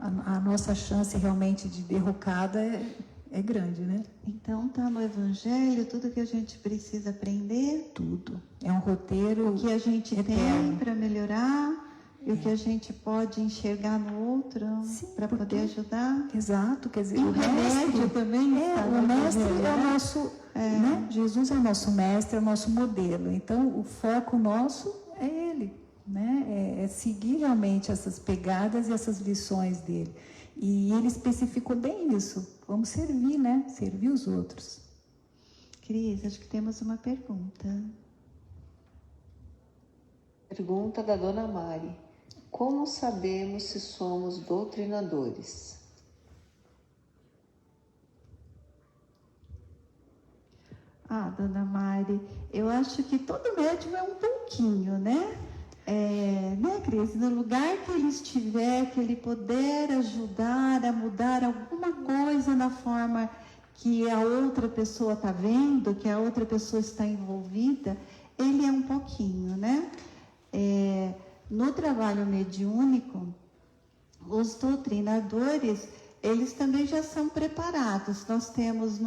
a nossa chance realmente de derrocada é grande, né? Então, está no Evangelho tudo que a gente precisa aprender? Tudo. É um roteiro o que a gente eterno. Tem para melhorar e o que a gente pode enxergar no outro para poder ajudar. Exato, quer dizer, o remédio também está o mestre é o nosso, né? Jesus é o nosso mestre, é o nosso modelo. Então, o foco nosso é ele, né? É seguir realmente essas pegadas e essas lições dele. E ele especificou bem isso. Vamos servir, né? Servir os outros. Cris, acho que temos uma pergunta. Pergunta da Dona Mari. Como sabemos se somos doutrinadores? Dona Mari, eu acho que todo médium é um pouquinho, né? Né, Cris? No lugar que ele estiver, que ele puder ajudar a mudar alguma coisa na forma que a outra pessoa está vendo, que a outra pessoa está envolvida, ele é um pouquinho, né? No trabalho mediúnico, os doutrinadores, eles também já são preparados. Nós temos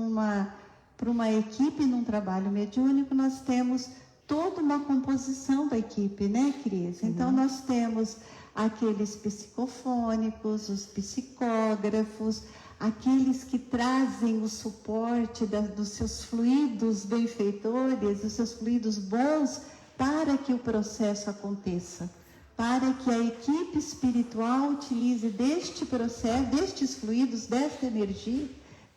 para uma equipe num trabalho mediúnico, nós temos toda uma composição da equipe, né, Cris? Então, nós temos aqueles psicofônicos, os psicógrafos, aqueles que trazem o suporte dos seus fluidos benfeitores, dos seus fluidos bons, para que o processo aconteça, para que a equipe espiritual utilize deste processo, destes fluidos, desta energia,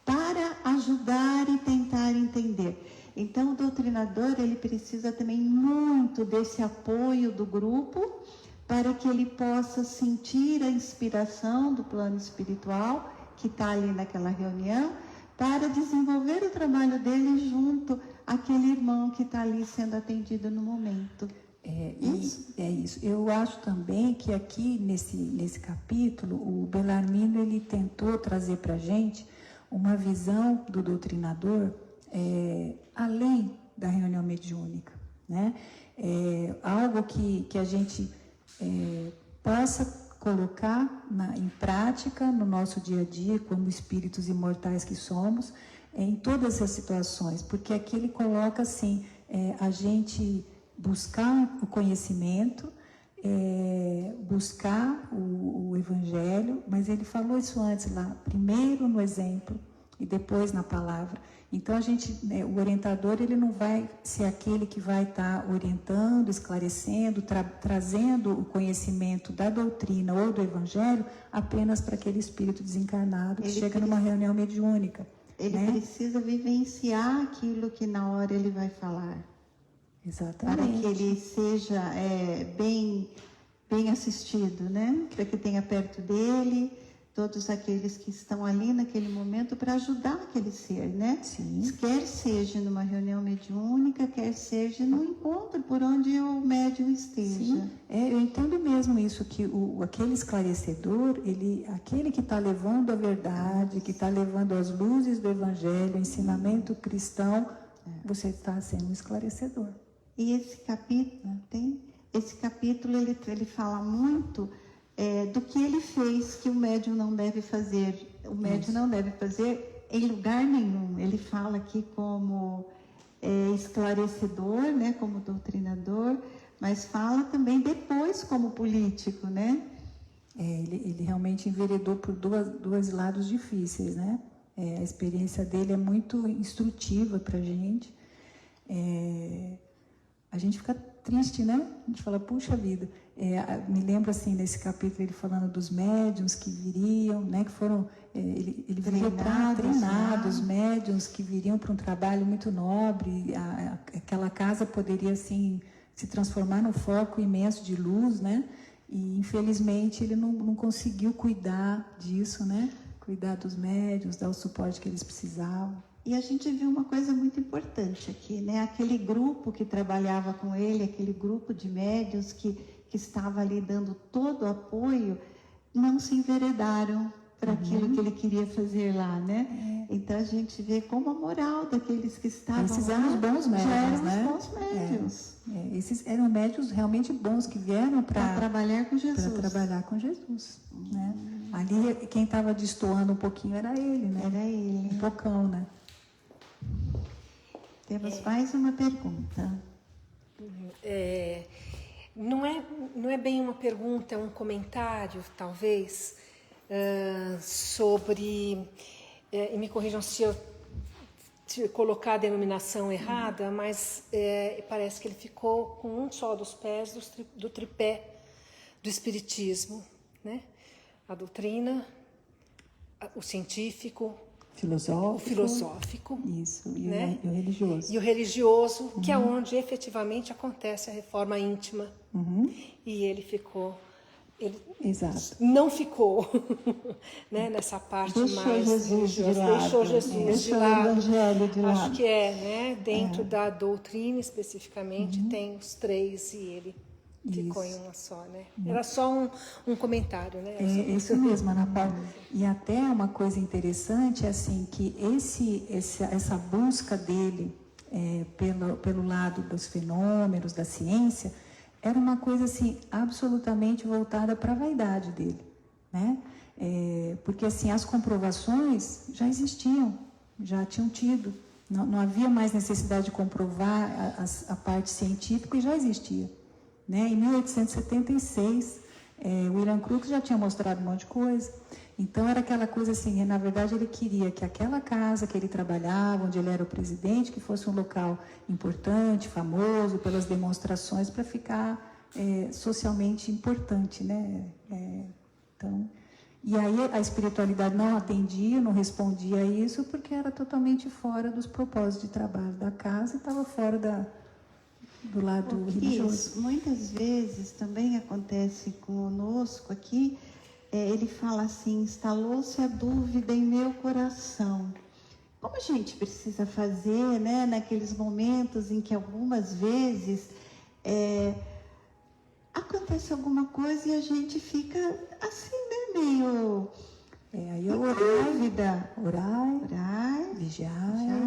para ajudar e tentar entender. Então, o doutrinador, ele precisa também muito desse apoio do grupo, para que ele possa sentir a inspiração do plano espiritual, que está ali naquela reunião, para desenvolver o trabalho dele junto àquele irmão que está ali sendo atendido no momento. É isso. Eu acho também que aqui, nesse capítulo, o Bellarmino, ele tentou trazer para a gente uma visão do doutrinador além da reunião mediúnica, né? Algo que a gente possa colocar em prática no nosso dia a dia, como espíritos imortais que somos, em todas as situações, porque aqui ele coloca assim, a gente buscar o conhecimento, buscar o Evangelho, mas ele falou isso antes lá, primeiro no exemplo e depois na palavra. Então, o orientador, ele não vai ser aquele que vai estar orientando, esclarecendo, trazendo o conhecimento da doutrina ou do Evangelho apenas para aquele espírito desencarnado que chega numa reunião mediúnica. Ele precisa vivenciar aquilo que na hora ele vai falar. Exatamente. Para que ele seja bem assistido, né? Para que tenha perto dele todos aqueles que estão ali naquele momento para ajudar aquele ser, né? Sim. Quer seja numa reunião mediúnica, quer seja no encontro por onde o médium esteja. Sim. Eu entendo mesmo isso, que aquele esclarecedor, aquele que está levando a verdade, que está levando as luzes do Evangelho, o ensinamento cristão, você está sendo um esclarecedor. E esse capítulo ele fala muito do que ele fez, que o médium não deve fazer. O médium não deve fazer em lugar nenhum. Ele fala aqui como esclarecedor, né, como doutrinador, mas fala também depois como político, né? Ele realmente enveredou por dois lados difíceis, né? A experiência dele é muito instrutiva para a gente. A gente fica triste, né? A gente fala, puxa vida. Me lembro assim, nesse capítulo, ele falando dos médiuns que viriam, né? Que foram, ele viria treinados, médiuns que viriam para um trabalho muito nobre. Aquela casa poderia, assim, se transformar num foco imenso de luz, né? E, infelizmente, ele não conseguiu cuidar disso, né? Cuidar dos médiuns, dar o suporte que eles precisavam. E a gente viu uma coisa muito importante aqui, né? Aquele grupo que trabalhava com ele, aquele grupo de médiuns que estava ali dando todo o apoio, não se enveredaram para aquilo que ele queria fazer lá, né? Então a gente vê como a moral daqueles que estavam esses lá eram os bons médiuns, já eram né? os bons médiuns. Esses eram médiuns realmente bons que vieram para trabalhar com Jesus. Para trabalhar com Jesus, né? Ali quem estava destoando um pouquinho era ele, né? Era ele. Um pocão, né? Temos mais uma pergunta. Não é bem uma pergunta, é um comentário, talvez, sobre... e me corrijam se eu colocar a denominação errada, mas parece que ele ficou com um só dos pés do tripé do Espiritismo, né? A doutrina, o científico, o filosófico, isso, e, né? o religioso. E o religioso, que é onde efetivamente acontece a reforma íntima. E ele ficou... Exato. Não ficou, né, nessa parte mais religiosa. Deixou Jesus de lado. Deixou o Evangelho de lado. Acho que né? Dentro da doutrina especificamente tem os três e ele ficou Isso. em uma só, né? Era só um comentário, né? É isso mesmo, Ana Paula. E até uma coisa interessante é assim que essa busca dele pelo lado dos fenômenos, da ciência, era uma coisa assim absolutamente voltada para a vaidade dele, né? Porque assim as comprovações já existiam, já tinham tido, não havia mais necessidade de comprovar a parte científica e já existia, né? Em 1876 William Crookes já tinha mostrado um monte de coisa. Então era aquela coisa assim, na verdade ele queria que aquela casa que ele trabalhava, onde ele era o presidente, que fosse um local importante, famoso pelas demonstrações, para ficar socialmente importante, né? Então, e aí a espiritualidade não atendia, não respondia a isso, porque era totalmente fora dos propósitos de trabalho da casa e estava fora do lado religioso. Muitas vezes também acontece conosco aqui, ele fala assim, instalou-se a dúvida em meu coração. Como a gente precisa fazer, né, naqueles momentos em que algumas vezes acontece alguma coisa e a gente fica assim, né, meio Aí orar, vigiar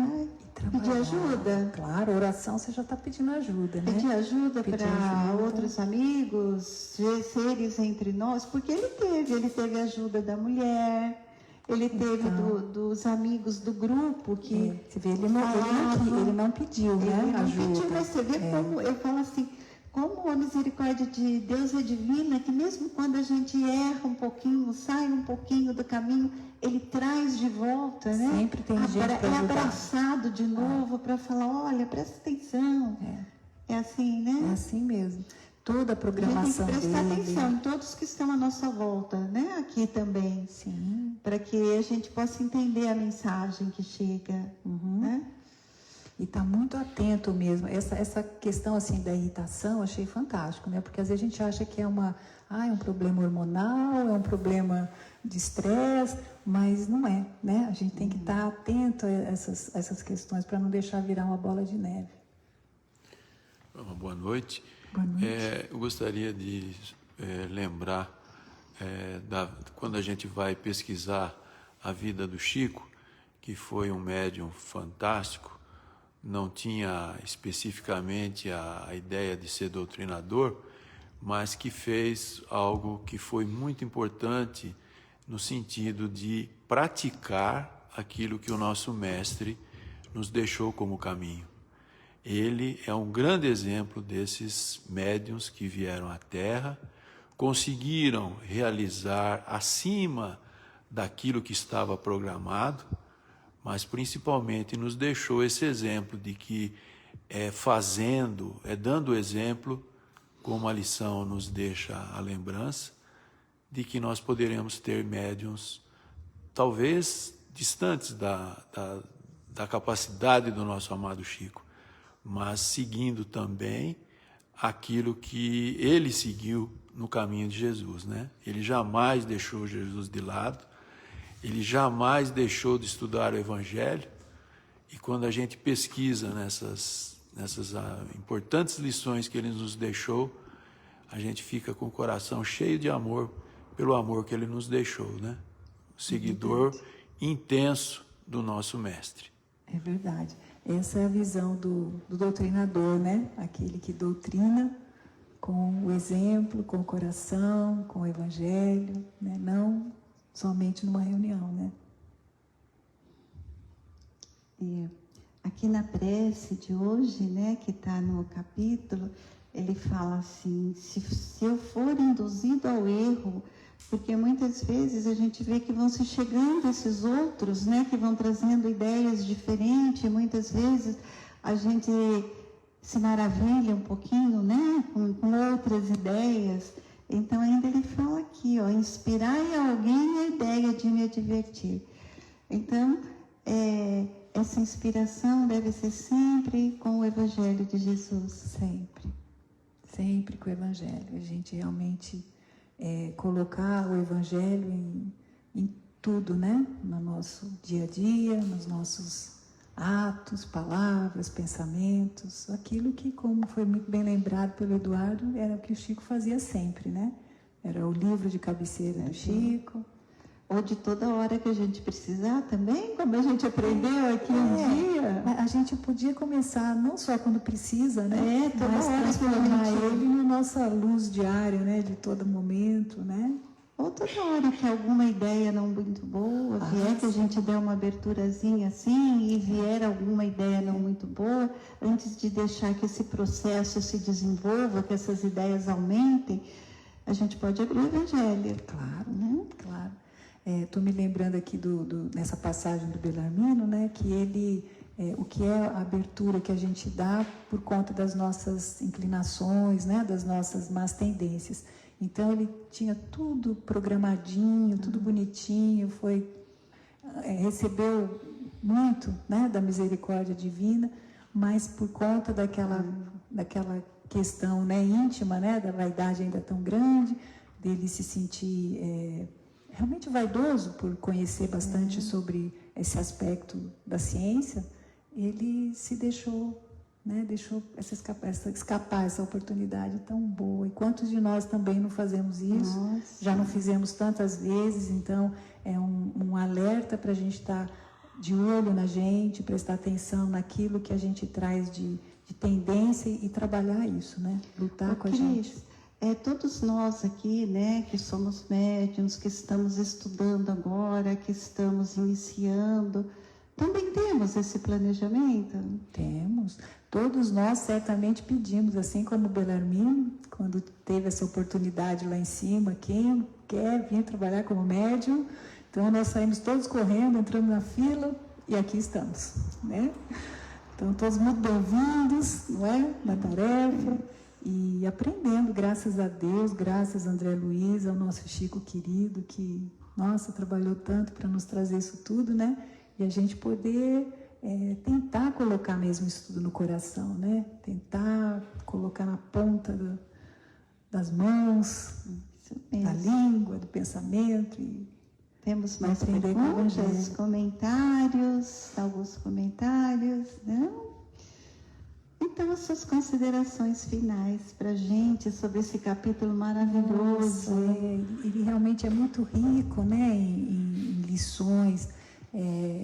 e trabalhar. pedir ajuda. Claro, oração você já está pedindo ajuda, né? Pedir ajuda para outros amigos, seres entre nós, porque ele teve a ajuda da mulher, ele teve dos amigos do grupo que você vê, ele não pediu, né, ele não ajuda. pediu, mas você vê como, eu falo assim, como a misericórdia de Deus é divina, que mesmo quando a gente erra um pouquinho, sai um pouquinho do caminho, ele traz de volta, né? Sempre tem gente para ajudar. Abraçado de novo para falar, olha, presta atenção. É assim, né? É assim mesmo. Toda a programação a gente tem que prestar dele. atenção em todos que estão à nossa volta, né? Aqui também. Sim. Para que a gente possa entender a mensagem que chega, né? E está muito atento mesmo. Essa questão assim da irritação, eu achei fantástico, né? Porque às vezes a gente acha que é um problema hormonal, é um problema de estresse, mas não é, né? A gente tem que estar atento a essas questões para não deixar virar uma bola de neve. Uma boa noite. Boa noite. Eu gostaria de lembrar quando a gente vai pesquisar a vida do Chico, que foi um médium fantástico, não tinha especificamente a ideia de ser doutrinador, mas que fez algo que foi muito importante no sentido de praticar aquilo que o nosso mestre nos deixou como caminho. Ele é um grande exemplo desses médiuns que vieram à Terra, conseguiram realizar acima daquilo que estava programado, mas principalmente nos deixou esse exemplo de que dando exemplo, como a lição nos deixa a lembrança, de que nós poderemos ter médiuns talvez distantes da capacidade do nosso amado Chico, mas seguindo também aquilo que ele seguiu no caminho de Jesus, né? Ele jamais deixou Jesus de lado, ele jamais deixou de estudar o Evangelho, e quando a gente pesquisa nessas importantes lições que ele nos deixou, a gente fica com o coração cheio de amor pelo amor que ele nos deixou, né? O seguidor intenso do nosso mestre. É verdade. Essa é a visão do doutrinador, né? Aquele que doutrina com o exemplo, com o coração, com o Evangelho, né? Não somente numa reunião, né? Aqui na prece de hoje, né, que está no capítulo, ele fala assim, se eu for induzido ao erro, porque muitas vezes a gente vê que vão se chegando esses outros, né, que vão trazendo ideias diferentes, muitas vezes a gente se maravilha um pouquinho, né, com outras ideias. Então ainda ele fala aqui, ó, inspirar em alguém a ideia de me divertir. Então, essa inspiração deve ser sempre com o Evangelho de Jesus. Sempre com o Evangelho. A gente realmente colocar o Evangelho em tudo, né? No nosso dia a dia, nos nossos atos, palavras, pensamentos, aquilo que, como foi muito bem lembrado pelo Eduardo, era o que o Chico fazia sempre, né? Era o livro de cabeceira do Chico. Ou de toda hora que a gente precisar também, como a gente aprendeu aqui um dia. A gente podia começar não só quando precisa, né? Toda mas hora transformar que a gente... ele na nossa luz diária, né? De todo momento, né? Ou toda hora que alguma ideia não muito boa vier, que a gente der uma aberturazinha assim e vier alguma ideia não muito boa, antes de deixar que esse processo se desenvolva, que essas ideias aumentem, a gente pode abrir o Evangelho. Claro, né? Claro. Estou me lembrando aqui nessa passagem do Bellarmino, né? Que ele, o que é a abertura que a gente dá por conta das nossas inclinações, né? Das nossas más tendências. Então, ele tinha tudo programadinho, tudo bonitinho, recebeu muito, né, da misericórdia divina, mas por conta daquela questão, né, íntima, né, da vaidade ainda tão grande, dele se sentir realmente vaidoso por conhecer bastante sobre esse aspecto da ciência, ele se deixou... né, deixou escapar essa oportunidade tão boa. E quantos de nós também não fazemos isso? Nossa. Já não fizemos tantas vezes, então é um alerta para a gente estar de olho na gente, prestar atenção naquilo que a gente traz de tendência e trabalhar isso, né? Lutar com a gente. Todos nós aqui, né, que somos médiuns, que estamos estudando agora, que estamos iniciando, também temos esse planejamento? Temos. Todos nós certamente pedimos, assim como o Bellarmino, quando teve essa oportunidade lá em cima, quem quer vir trabalhar como médium? Então, nós saímos todos correndo, entramos na fila e aqui estamos, né? Então, todos muito bem-vindos, não é? Na tarefa e aprendendo, graças a Deus, graças a André Luiz, ao nosso Chico querido, que, nossa, trabalhou tanto para nos trazer isso tudo, né? E a gente poder tentar colocar mesmo isso tudo no coração, né? Tentar colocar na ponta das mãos, da língua, do pensamento. E temos mais perguntas, comentários, alguns comentários, não? Então, as suas considerações finais para a gente sobre esse capítulo maravilhoso. Nossa, ele realmente é muito rico, né? Em lições.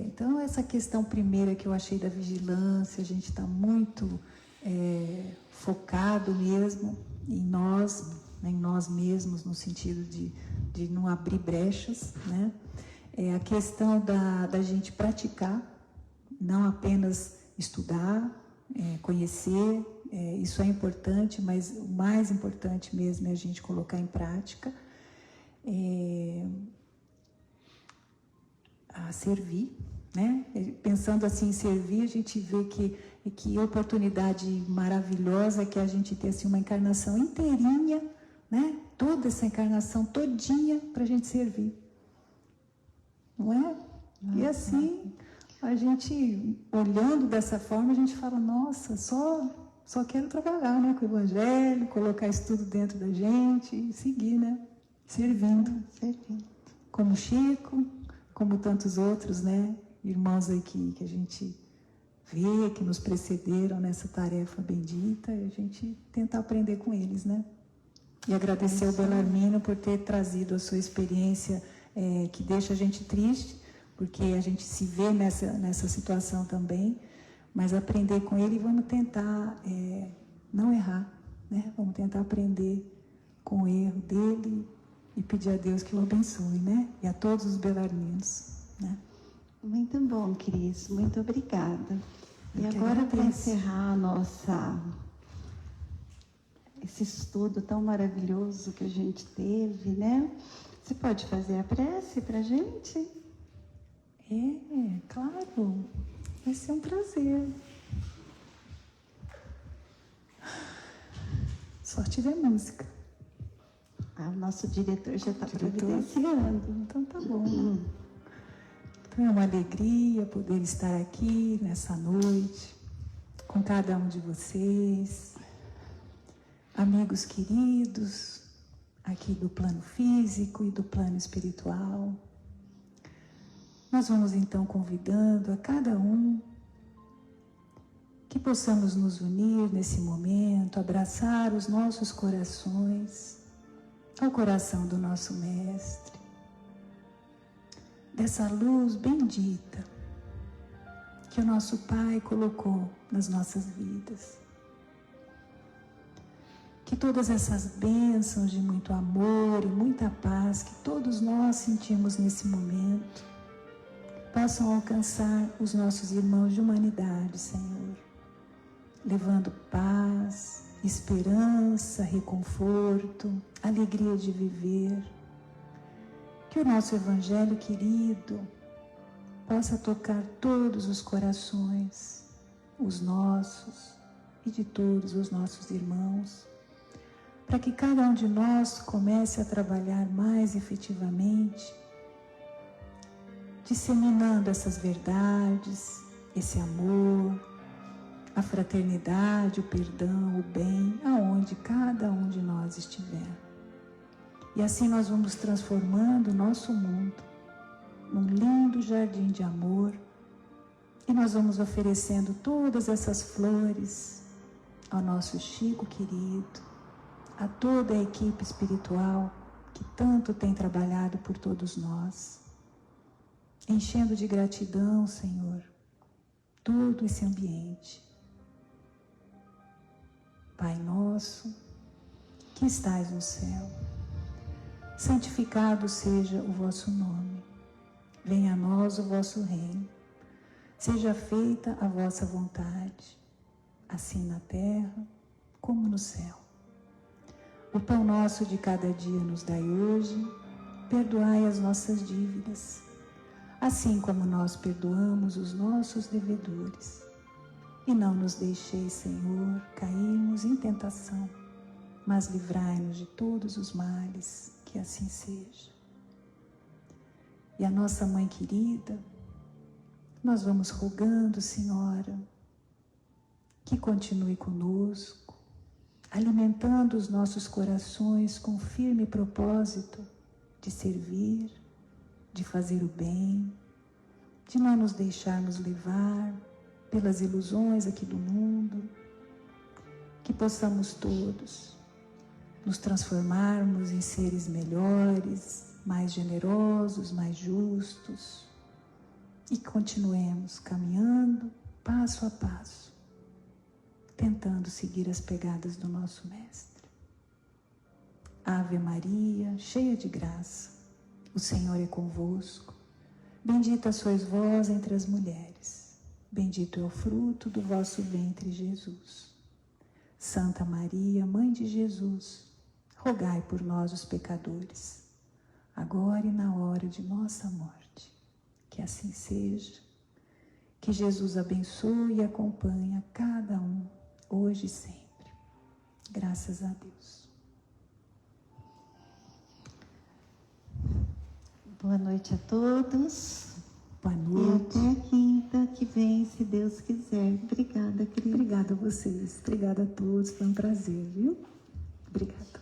Então, essa questão primeira que eu achei da vigilância, a gente está muito focado mesmo em nós mesmos, no sentido de não abrir brechas, né? A questão da gente praticar, não apenas estudar, conhecer, isso é importante, mas o mais importante mesmo é a gente colocar em prática. A servir, né? Pensando assim em servir, a gente vê que oportunidade maravilhosa que a gente ter assim, uma encarnação inteirinha, né? Toda essa encarnação todinha para a gente servir, não é? E assim, a gente olhando dessa forma, a gente fala, nossa, só quero trabalhar, né? Com o Evangelho, colocar isso tudo dentro da gente e seguir, né? Servindo. Como Chico, como tantos outros, né, irmãos aí que a gente vê, que nos precederam nessa tarefa bendita, e a gente tentar aprender com eles, né? E agradecer ao Bellarmino por ter trazido a sua experiência, que deixa a gente triste, porque a gente se vê nessa situação também, mas aprender com ele e vamos tentar não errar, né? Vamos tentar aprender com o erro dele, e pedir a Deus que o abençoe, né? E a todos os Bellarminos, né? Muito bom, Cris. Muito obrigada. E agora, para encerrar esse estudo tão maravilhoso que a gente teve, né? Você pode fazer a prece para a gente? Claro. Vai ser um prazer. Só tiver música. O nosso diretor já está providenciando. Então tá bom. Então é uma alegria poder estar aqui nessa noite com cada um de vocês, amigos queridos, aqui do plano físico e do plano espiritual. Nós vamos então convidando a cada um que possamos nos unir nesse momento, abraçar os nossos corações ao coração do nosso Mestre, dessa luz bendita que o nosso Pai colocou nas nossas vidas. Que todas essas bênçãos de muito amor e muita paz que todos nós sentimos nesse momento possam alcançar os nossos irmãos de humanidade, Senhor, levando paz, esperança, reconforto, alegria de viver. Que o nosso Evangelho querido possa tocar todos os corações, os nossos e de todos os nossos irmãos, para que cada um de nós comece a trabalhar mais efetivamente, disseminando essas verdades, esse amor, a fraternidade, o perdão, o bem, aonde cada um de nós estiver. E assim nós vamos transformando o nosso mundo num lindo jardim de amor, e nós vamos oferecendo todas essas flores ao nosso Chico querido, a toda a equipe espiritual que tanto tem trabalhado por todos nós, enchendo de gratidão, Senhor, todo esse ambiente. Pai nosso, que estais no céu, santificado seja o vosso nome. Venha a nós o vosso reino. Seja feita a vossa vontade, assim na terra como no céu. O pão nosso de cada dia nos dai hoje, perdoai as nossas dívidas, assim como nós perdoamos os nossos devedores. E não nos deixeis, Senhor, cairmos em tentação, mas livrai-nos de todos os males, que assim seja. E a nossa Mãe querida, nós vamos rogando, Senhora, que continue conosco, alimentando os nossos corações com firme propósito de servir, de fazer o bem, de não nos deixarmos levar pelas ilusões aqui do mundo, que possamos todos nos transformarmos em seres melhores, mais generosos, mais justos, e continuemos caminhando passo a passo, tentando seguir as pegadas do nosso Mestre. Ave Maria, cheia de graça, o Senhor é convosco. Bendita sois vós entre as mulheres. Bendito é o fruto do vosso ventre, Jesus. Santa Maria, Mãe de Jesus, rogai por nós, os pecadores, agora e na hora de nossa morte. Que assim seja. Que Jesus abençoe e acompanhe a cada um, hoje e sempre. Graças a Deus. Boa noite a todos. Boa E noite. até quinta que vem, se Deus quiser. Obrigada, querida. Obrigada a vocês. Obrigada a todos. Foi um prazer, viu? Obrigada.